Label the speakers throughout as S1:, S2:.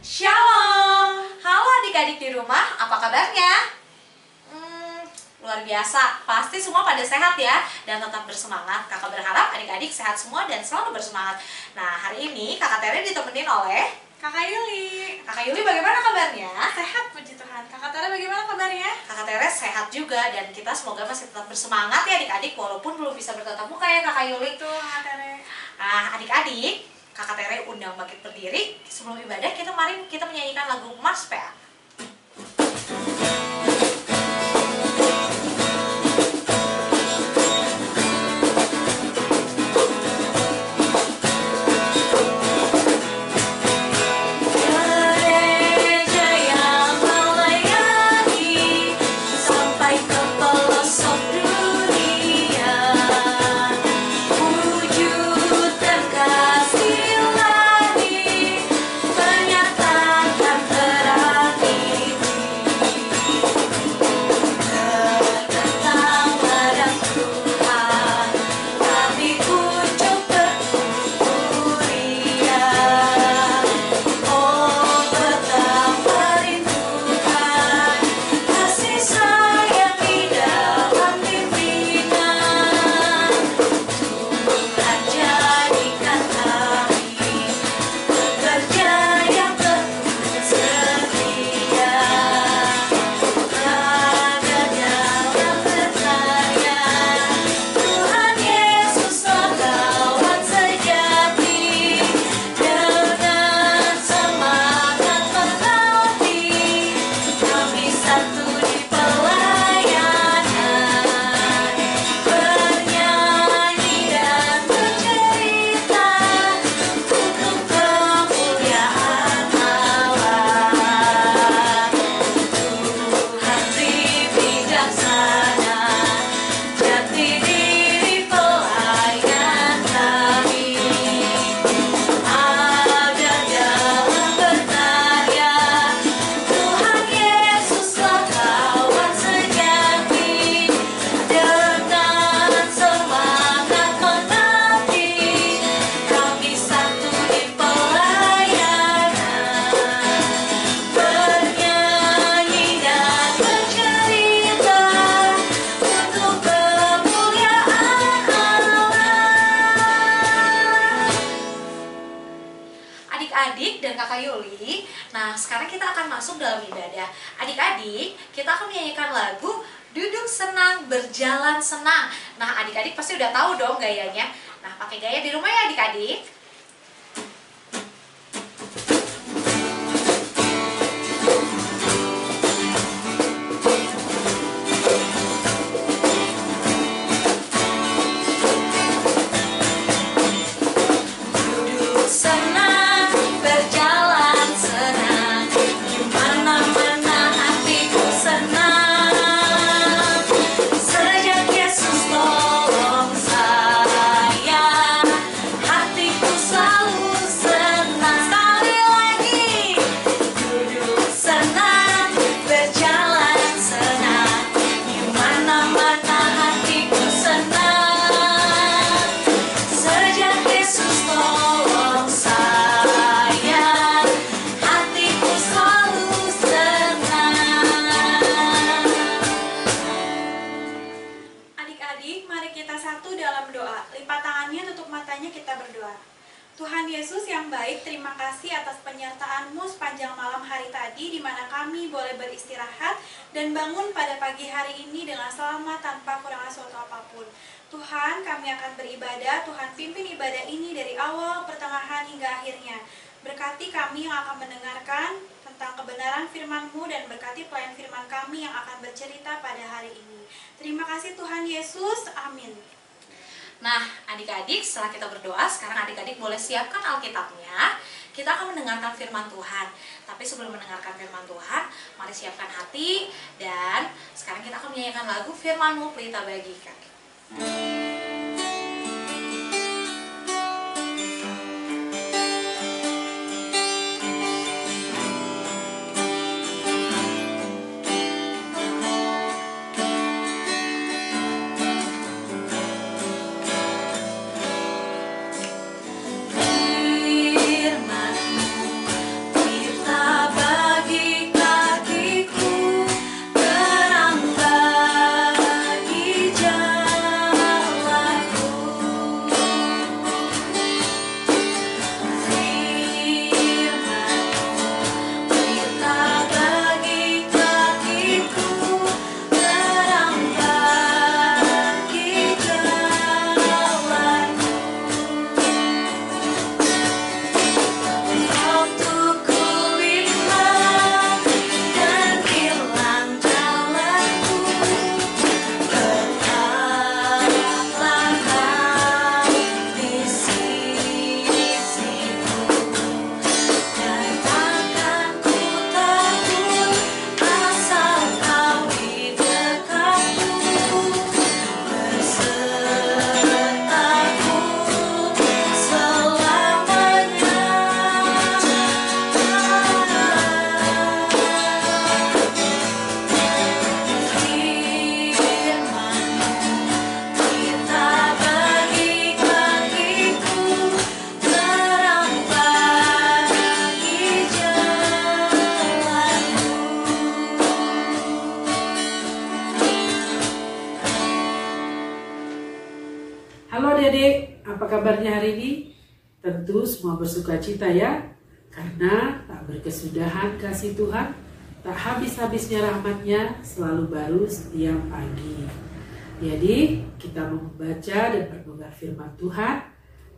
S1: Shalom! Halo adik-adik di rumah, apa kabarnya? Luar biasa, pasti semua pada sehat ya dan tetap bersemangat. Kakak berharap adik-adik sehat semua dan selalu bersemangat. Nah, hari ini Kakak Tere ditemenin oleh
S2: Kakak Yuli.
S1: Kakak Yuli, bagaimana kabarnya?
S2: Sehat puji Tuhan. Kakak Tara bagaimana kabarnya?
S1: Kakak Tere sehat juga dan kita semoga masih tetap bersemangat ya adik-adik walaupun belum bisa bertatap muka ya Kakak Yuli.
S2: Itu Kakak Tere.
S1: Nah, adik-adik, Kakak Tere undang bangkit berdiri. Sebelum ibadah mari kita menyanyikan lagu Mars PA. Adik-adik dan Kakak Yuli, nah sekarang kita akan masuk dalam ibadah. Adik-adik, kita akan menyanyikan lagu Duduk Senang Berjalan Senang. Nah, adik-adik pasti udah tahu dong gayanya. Nah, pakai gaya di rumah ya adik-adik.
S2: Tuhan Yesus yang baik, terima kasih atas penyertaan-Mu sepanjang malam hari tadi di mana kami boleh beristirahat dan bangun pada pagi hari ini dengan selamat tanpa kurang suatu apapun. Tuhan, kami akan beribadah, Tuhan pimpin ibadah ini dari awal, pertengahan hingga akhirnya. Berkati kami yang akan mendengarkan tentang kebenaran firman-Mu dan berkati pelayan firman kami yang akan bercerita pada hari ini. Terima kasih Tuhan Yesus, amin.
S1: Nah, adik-adik, setelah kita berdoa, sekarang adik-adik boleh siapkan Alkitabnya. Kita akan mendengarkan firman Tuhan. Tapi sebelum mendengarkan firman Tuhan, mari siapkan hati. Dan sekarang kita akan menyanyikan lagu Firman-Mu Pelita Bagikan.
S2: Firman-Mu pelita
S3: Halo adik-adik, apa kabarnya hari ini? Tentu semua bersuka cita ya, karena tak berkesudahan kasih Tuhan, tak habis-habisnya rahmatnya selalu baru setiap pagi. Jadi kita mau membaca dan merenungkan firman Tuhan,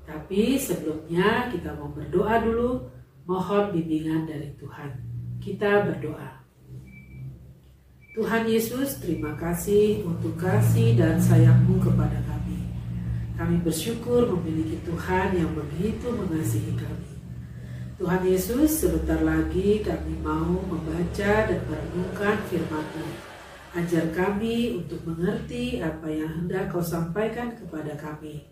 S3: tapi sebelumnya kita mau berdoa dulu, mohon bimbingan dari Tuhan. Kita berdoa. Tuhan Yesus, terima kasih untuk kasih dan sayang-Mu kepada kami. Kami bersyukur memiliki Tuhan yang begitu mengasihi kami. Tuhan Yesus, sebentar lagi kami mau membaca dan merenungkan firman-Mu. Ajar kami untuk mengerti apa yang hendak Kau sampaikan kepada kami.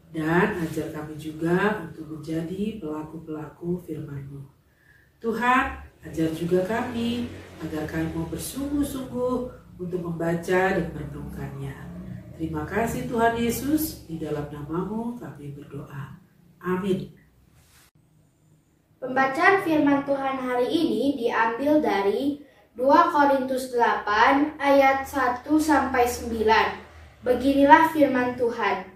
S3: Dan ajar kami juga untuk menjadi pelaku-pelaku firman-Mu. Tuhan, ajar juga kami agar kami mau bersungguh-sungguh untuk membaca dan merenungkannya. Terima kasih Tuhan Yesus, di dalam nama-Mu kami berdoa. Amin.
S4: Pembacaan firman Tuhan hari ini diambil dari 2 Korintus 8 ayat 1-9. Beginilah firman Tuhan.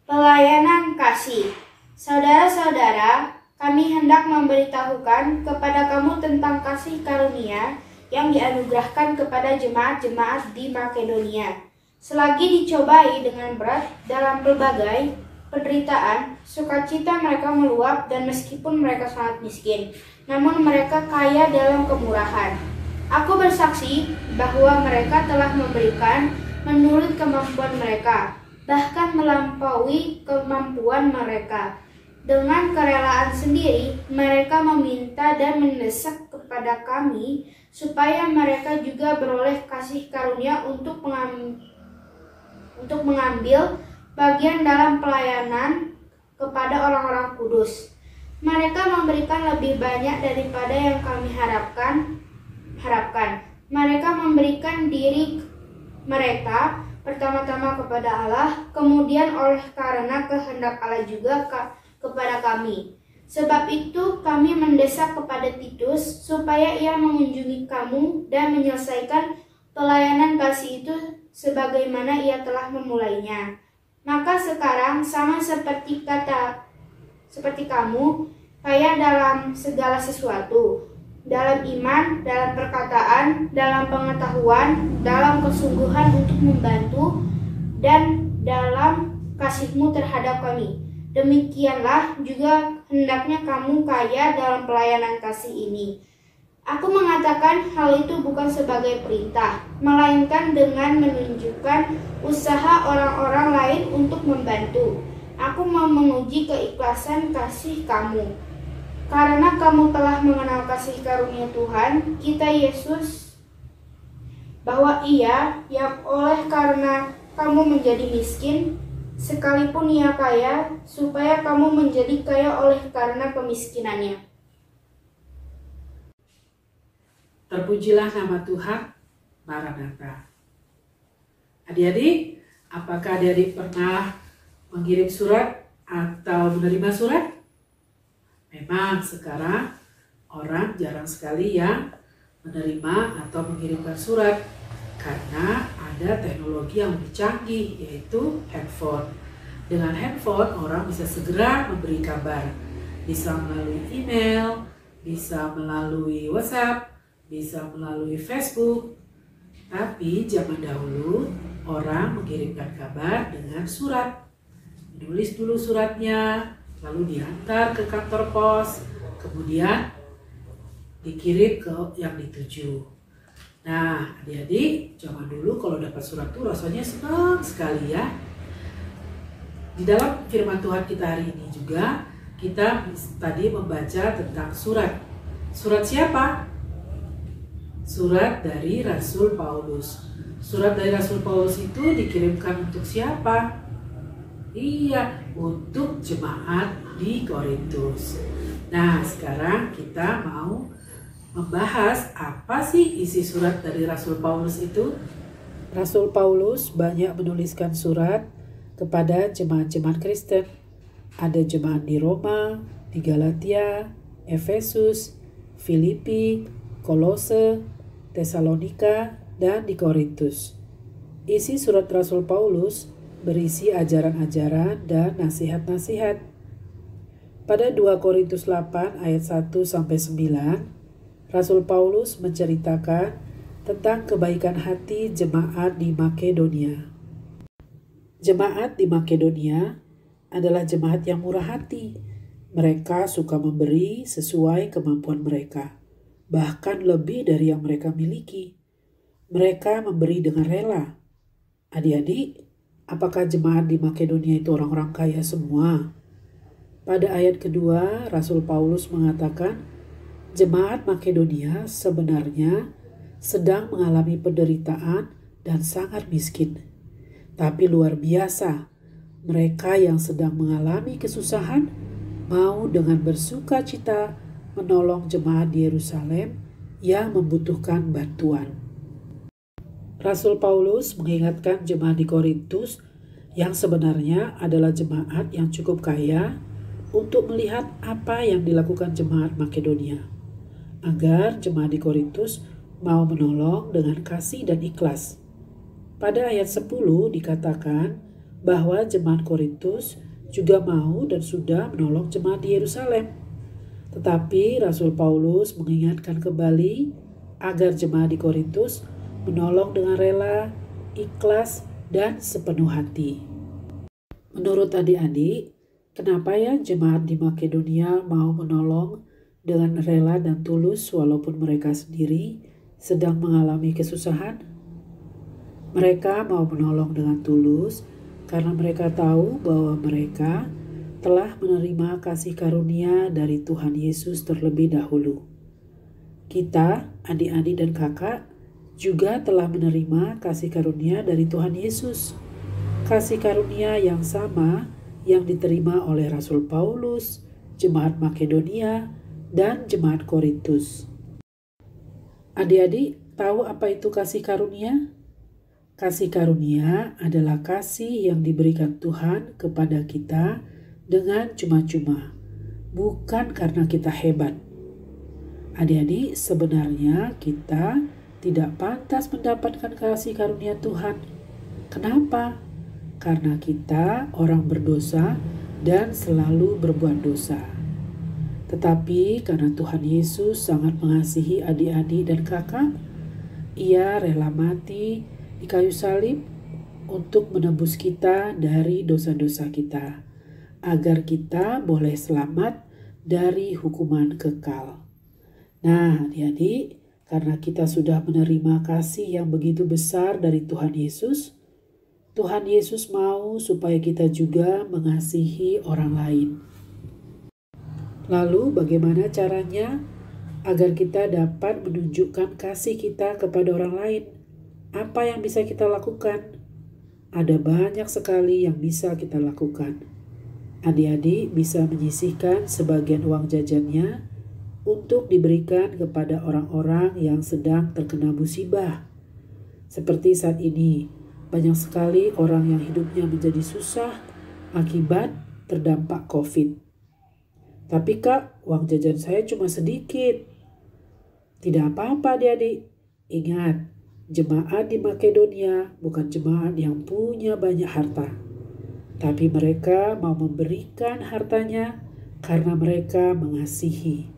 S4: Pelayanan kasih. Saudara-saudara, kami hendak memberitahukan kepada kamu tentang kasih karunia yang dianugerahkan kepada jemaat-jemaat di Makedonia. Selagi dicobai dengan berat dalam berbagai penderitaan, sukacita mereka meluap dan meskipun mereka sangat miskin, namun mereka kaya dalam kemurahan. Aku bersaksi bahwa mereka telah memberikan menurut kemampuan mereka, bahkan melampaui kemampuan mereka. Dengan kerelaan sendiri, mereka meminta dan mendesak kepada kami supaya mereka juga beroleh kasih karunia untuk mengambil bagian dalam pelayanan kepada orang-orang kudus. Mereka memberikan lebih banyak daripada yang kami harapkan. Mereka memberikan diri mereka pertama-tama kepada Allah, kemudian oleh karena kehendak Allah juga kepada kami. Sebab itu kami mendesak kepada Titus supaya ia mengunjungi kamu dan menyelesaikan pelayanan kasih itu sebagaimana ia telah memulainya. Maka sekarang sama seperti kamu, kaya dalam segala sesuatu, dalam iman, dalam perkataan, dalam pengetahuan, dalam kesungguhan untuk membantu, dan dalam kasih-Mu terhadap kami. Demikianlah juga hendaknya kamu kaya dalam pelayanan kasih ini. Aku mengatakan hal itu bukan sebagai perintah, melainkan dengan menunjukkan usaha orang-orang lain untuk membantu. Aku mau menguji keikhlasan kasih kamu. Karena kamu telah mengenal kasih karunia Tuhan, kita Yesus, bahwa Ia yang oleh karena kamu menjadi miskin, sekalipun Ia kaya, supaya kamu menjadi kaya oleh karena kemiskinannya.
S3: Terpujilah nama Tuhan, Maranatha. Adik-adik, apakah adik-adik pernah mengirim surat atau menerima surat? Memang sekarang orang jarang sekali yang menerima atau mengirimkan surat karena ada teknologi yang lebih canggih, yaitu handphone. Dengan handphone orang bisa segera memberi kabar, bisa melalui email, bisa melalui WhatsApp, bisa melalui Facebook. Tapi zaman dahulu orang mengirimkan kabar dengan surat. Menulis dulu suratnya, lalu diantar ke kantor pos, kemudian dikirim ke yang dituju. Nah, adik-adik, zaman dulu kalau dapat surat tuh rasanya senang sekali ya. Di dalam firman Tuhan kita hari ini juga, kita tadi membaca tentang surat. Surat siapa? Surat dari Rasul Paulus. Surat dari Rasul Paulus itu dikirimkan untuk siapa? Iya, untuk jemaat di Korintus. Nah, sekarang kita mau membahas apa sih isi surat dari Rasul Paulus itu. Rasul Paulus banyak menuliskan surat kepada jemaat-jemaat Kristen. Ada jemaat di Roma, di Galatia, Efesus, Filipi, Kolose, Tesalonika, dan di Korintus. Isi surat Rasul Paulus berisi ajaran-ajaran dan nasihat-nasihat. Pada 2 Korintus 8 ayat 1-9, Rasul Paulus menceritakan tentang kebaikan hati jemaat di Makedonia. Jemaat di Makedonia adalah jemaat yang murah hati. Mereka suka memberi sesuai kemampuan mereka, bahkan lebih dari yang mereka miliki. Mereka memberi dengan rela. Adik-adik, apakah jemaat di Makedonia itu orang-orang kaya semua? Pada ayat kedua, Rasul Paulus mengatakan, jemaat Makedonia sebenarnya sedang mengalami penderitaan dan sangat miskin. Tapi luar biasa, mereka yang sedang mengalami kesusahan mau dengan bersuka cita menolong jemaat di Yerusalem yang membutuhkan bantuan. Rasul Paulus mengingatkan jemaat di Korintus yang sebenarnya adalah jemaat yang cukup kaya untuk melihat apa yang dilakukan jemaat Makedonia, agar jemaat di Korintus mau menolong dengan kasih dan ikhlas. Pada ayat 10 dikatakan bahwa jemaat Korintus juga mau dan sudah menolong jemaat di Yerusalem. Tetapi Rasul Paulus mengingatkan kembali agar jemaat di Korintus menolong dengan rela, ikhlas, dan sepenuh hati. Menurut adik-adik, kenapa ya jemaat di Makedonia mau menolong dengan rela dan tulus walaupun mereka sendiri sedang mengalami kesusahan? Mereka mau menolong dengan tulus karena mereka tahu bahwa mereka telah menerima kasih karunia dari Tuhan Yesus terlebih dahulu. Kita, adik-adik dan kakak, juga telah menerima kasih karunia dari Tuhan Yesus. Kasih karunia yang sama yang diterima oleh Rasul Paulus, jemaat Makedonia, dan jemaat Korintus. Adik-adik tahu apa itu kasih karunia? Kasih karunia adalah kasih yang diberikan Tuhan kepada kita dengan cuma-cuma, bukan karena kita hebat. Adik-adik, sebenarnya kita tidak pantas mendapatkan kasih karunia Tuhan. Kenapa? Karena kita orang berdosa dan selalu berbuat dosa. Tetapi karena Tuhan Yesus sangat mengasihi adik-adik dan kakak, Ia rela mati di kayu salib untuk menebus kita dari dosa-dosa kita, agar kita boleh selamat dari hukuman kekal. Nah, adik-adik, karena kita sudah menerima kasih yang begitu besar dari Tuhan Yesus mau supaya kita juga mengasihi orang lain. Lalu bagaimana caranya agar kita dapat menunjukkan kasih kita kepada orang lain? Apa yang bisa kita lakukan? Ada banyak sekali yang bisa kita lakukan. Adik-adik bisa menyisihkan sebagian uang jajannya untuk diberikan kepada orang-orang yang sedang terkena musibah. Seperti saat ini, banyak sekali orang yang hidupnya menjadi susah akibat terdampak COVID. Tapi Kak, uang jajan saya cuma sedikit. Tidak apa-apa adik-adik. Ingat, jemaat di Makedonia bukan jemaat yang punya banyak harta. Tapi mereka mau memberikan hartanya karena mereka mengasihi.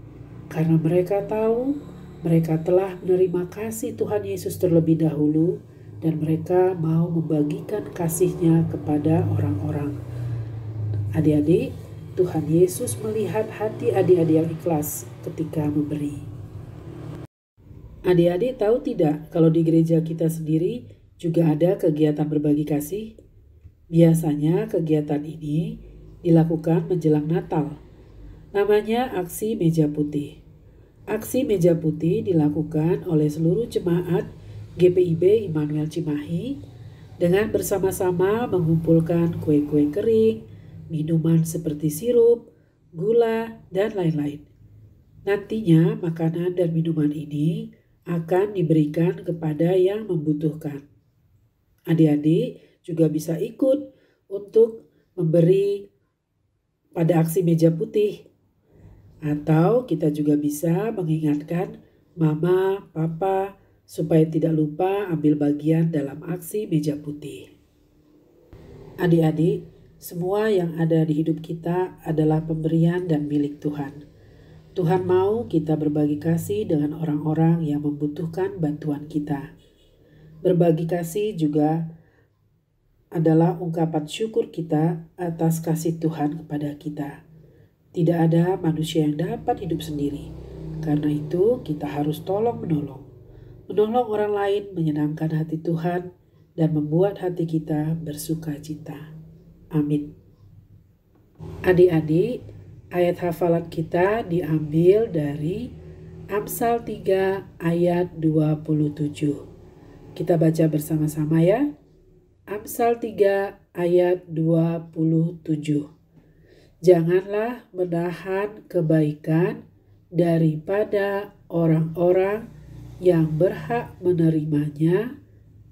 S3: Karena mereka tahu mereka telah menerima kasih Tuhan Yesus terlebih dahulu dan mereka mau membagikan kasih-Nya kepada orang-orang. Adik-adik, Tuhan Yesus melihat hati adik-adik yang ikhlas ketika memberi. Adik-adik tahu tidak kalau di gereja kita sendiri juga ada kegiatan berbagi kasih? Biasanya kegiatan ini dilakukan menjelang Natal. Namanya Aksi Meja Putih. Aksi Meja Putih dilakukan oleh seluruh jemaat GPIB Immanuel Cimahi dengan bersama-sama mengumpulkan kue-kue kering, minuman seperti sirup, gula, dan lain-lain. Nantinya makanan dan minuman ini akan diberikan kepada yang membutuhkan. Adik-adik juga bisa ikut untuk memberi pada aksi meja putih. Atau kita juga bisa mengingatkan mama, papa, supaya tidak lupa ambil bagian dalam aksi meja putih. Adik-adik, semua yang ada di hidup kita adalah pemberian dan milik Tuhan. Tuhan mau kita berbagi kasih dengan orang-orang yang membutuhkan bantuan kita. Berbagi kasih juga adalah ungkapan syukur kita atas kasih Tuhan kepada kita. Tidak ada manusia yang dapat hidup sendiri. Karena itu kita harus tolong-menolong. Menolong orang lain menyenangkan hati Tuhan dan membuat hati kita bersuka cita. Amin. Adik-adik, ayat hafalan kita diambil dari Amsal 3 ayat 27. Kita baca bersama-sama ya. Amsal 3 ayat 27. Janganlah menahan kebaikan daripada orang-orang yang berhak menerimanya,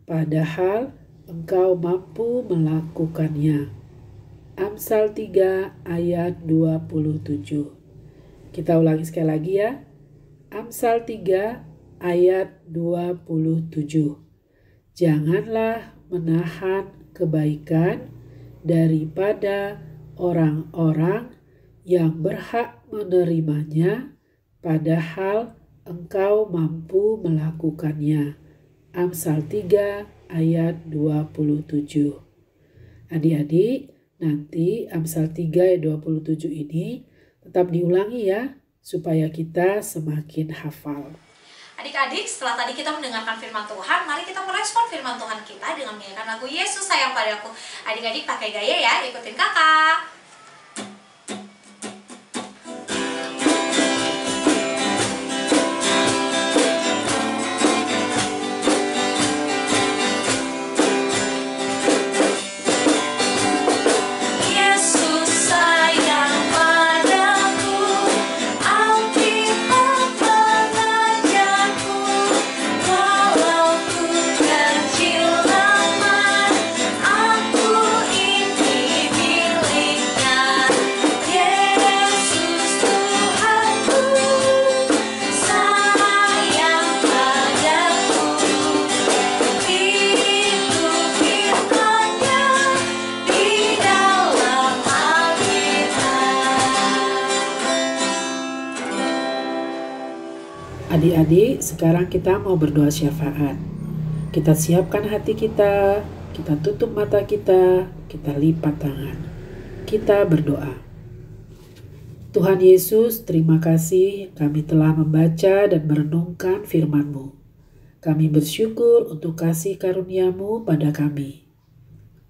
S3: padahal engkau mampu melakukannya. Amsal 3 ayat 27. Kita ulangi sekali lagi ya. Amsal 3 ayat 27. Janganlah menahan kebaikan daripada orang-orang yang berhak menerimanya, padahal engkau mampu melakukannya. Amsal 3 ayat 27. Adik-adik, nanti Amsal 3 ayat 27 ini tetap diulangi ya, supaya kita semakin hafal.
S1: Adik-adik, setelah tadi kita mendengarkan firman Tuhan, mari kita merespon firman Tuhan kita dengan menyanyikan lagu Yesus Sayang Padaku. Adik-adik pakai gaya ya, ikutin kakak.
S3: Adik-adik, sekarang kita mau berdoa syafaat. Kita siapkan hati kita tutup mata kita lipat tangan. Kita berdoa. Tuhan Yesus, terima kasih kami telah membaca dan merenungkan firman-Mu. Kami bersyukur untuk kasih karunia-Mu pada kami.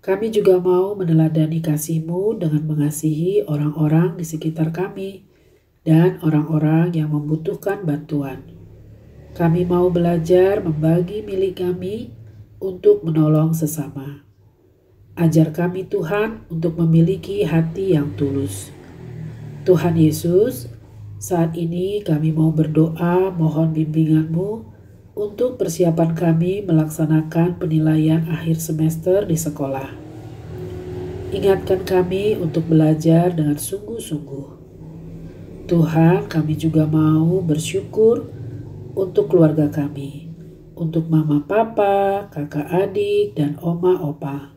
S3: Kami juga mau meneladani kasih-Mu dengan mengasihi orang-orang di sekitar kami dan orang-orang yang membutuhkan bantuan. Kami mau belajar membagi milik kami untuk menolong sesama. Ajar kami Tuhan untuk memiliki hati yang tulus. Tuhan Yesus, saat ini kami mau berdoa mohon bimbingan-Mu untuk persiapan kami melaksanakan penilaian akhir semester di sekolah. Ingatkan kami untuk belajar dengan sungguh-sungguh. Tuhan, kami juga mau bersyukur untuk keluarga kami, untuk mama papa, kakak adik, dan oma opa.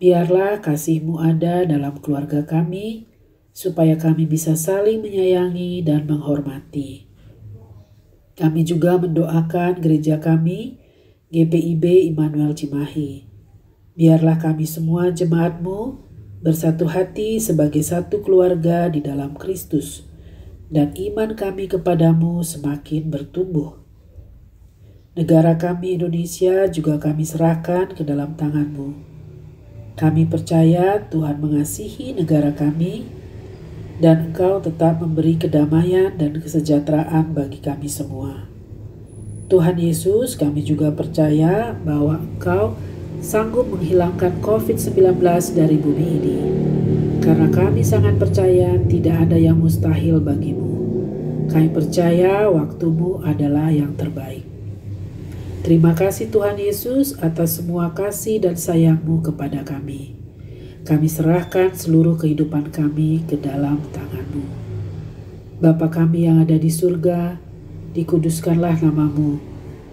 S3: Biarlah kasih-Mu ada dalam keluarga kami, supaya kami bisa saling menyayangi dan menghormati. Kami juga mendoakan gereja kami, GPIB Immanuel Cimahi. Biarlah kami semua jemaat-Mu bersatu hati sebagai satu keluarga di dalam Kristus, dan iman kami kepadamu semakin bertumbuh. Negara kami Indonesia juga kami serahkan ke dalam tangan-Mu. Kami percaya Tuhan mengasihi negara kami dan Engkau tetap memberi kedamaian dan kesejahteraan bagi kami semua. Tuhan Yesus, kami juga percaya bahwa Engkau sanggup menghilangkan COVID-19 dari bumi ini. Karena kami sangat percaya tidak ada yang mustahil bagimu. Kami percaya waktu-Mu adalah yang terbaik. Terima kasih Tuhan Yesus atas semua kasih dan sayang-Mu kepada kami. Kami serahkan seluruh kehidupan kami ke dalam tangan-Mu. Bapa kami yang ada di surga, dikuduskanlah nama-Mu.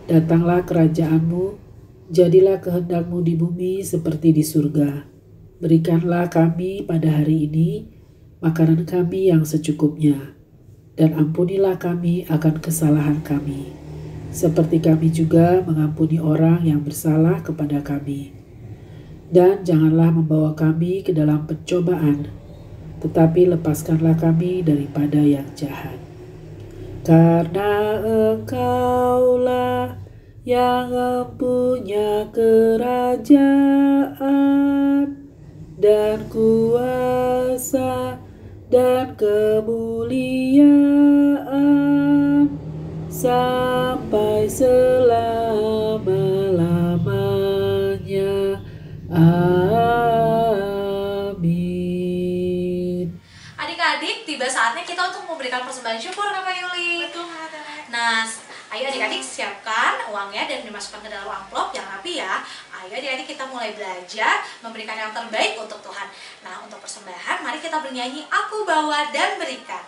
S3: Datanglah kerajaan-Mu, jadilah kehendak-Mu di bumi seperti di surga. Berikanlah kami pada hari ini makanan kami yang secukupnya, dan ampunilah kami akan kesalahan kami, seperti kami juga mengampuni orang yang bersalah kepada kami. Dan janganlah membawa kami ke dalam pencobaan, tetapi lepaskanlah kami daripada yang jahat. Karena Engkaulah yang mempunyai kerajaan dan kuasa dan kemuliaan sampai selama-lamanya. Amin.
S1: Adik-adik, tiba saatnya kita untuk memberikan persembahan syukur, Kakak Yuli.
S2: Betul, Kak Tete.
S1: Nah, ayo adik-adik siapkan uangnya dan dimasukkan ke dalam amplop yang rapi ya. Ayo adik-adik kita mulai belajar memberikan yang terbaik untuk Tuhan. Nah, untuk persembahan mari kita bernyanyi Aku Bawa dan Berikan.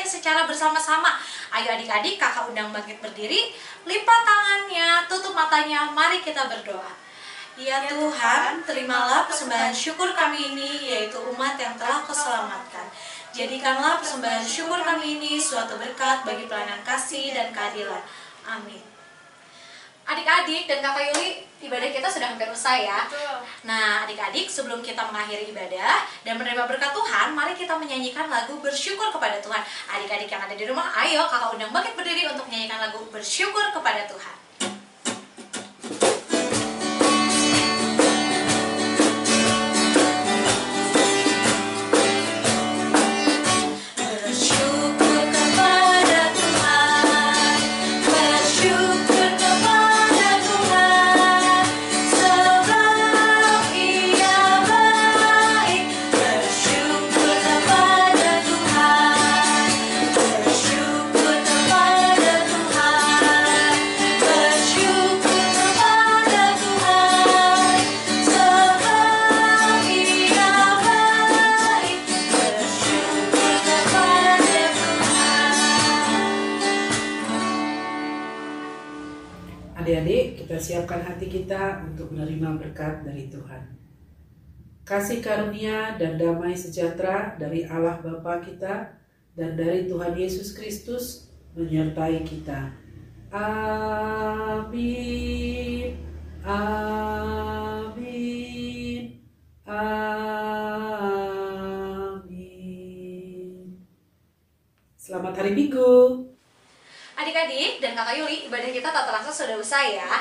S1: Secara bersama-sama. Ayo adik-adik, kakak undang bangkit berdiri, lipat tangannya, tutup matanya, mari kita berdoa. Ya Tuhan, terimalah persembahan syukur kami ini, yaitu umat yang telah Kau selamatkan. Jadikanlah persembahan syukur kami ini suatu berkat bagi pelayanan kasih dan keadilan. Amin. Adik-adik dan kakak Yuli, ibadah kita sudah hampir usai ya. Nah adik-adik, sebelum kita mengakhiri ibadah dan menerima berkat Tuhan, mari kita menyanyikan lagu bersyukur kepada Tuhan. Adik-adik yang ada di rumah, ayo kakak undang bangkit berdiri untuk menyanyikan lagu bersyukur kepada Tuhan.
S3: Adik-adik, kita siapkan hati kita untuk menerima berkat dari Tuhan. Kasih karunia dan damai sejahtera dari Allah Bapa kita dan dari Tuhan Yesus Kristus menyertai kita. Amin. Amin. Amin. Selamat hari Minggu.
S1: Adik-adik dan kakak Yuli, ibadah kita tak terasa sudah usai ya.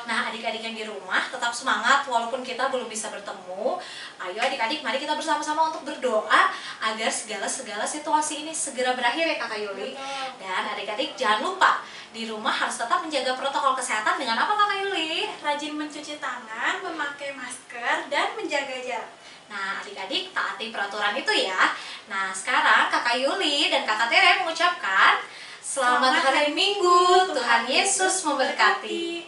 S1: Nah adik-adik yang di rumah tetap semangat walaupun kita belum bisa bertemu. Ayo adik-adik, mari kita bersama-sama untuk berdoa agar segala situasi ini segera berakhir ya kakak Yuli. Dan adik-adik jangan lupa, di rumah harus tetap menjaga protokol kesehatan dengan apa kakak Yuli?
S2: Rajin mencuci tangan, memakai masker, dan menjaga jarak.
S1: Nah adik-adik taati peraturan itu ya. Nah sekarang kakak Yuli dan kakak Tere mengucapkan Selamat hari Minggu, Tuhan Yesus memberkati.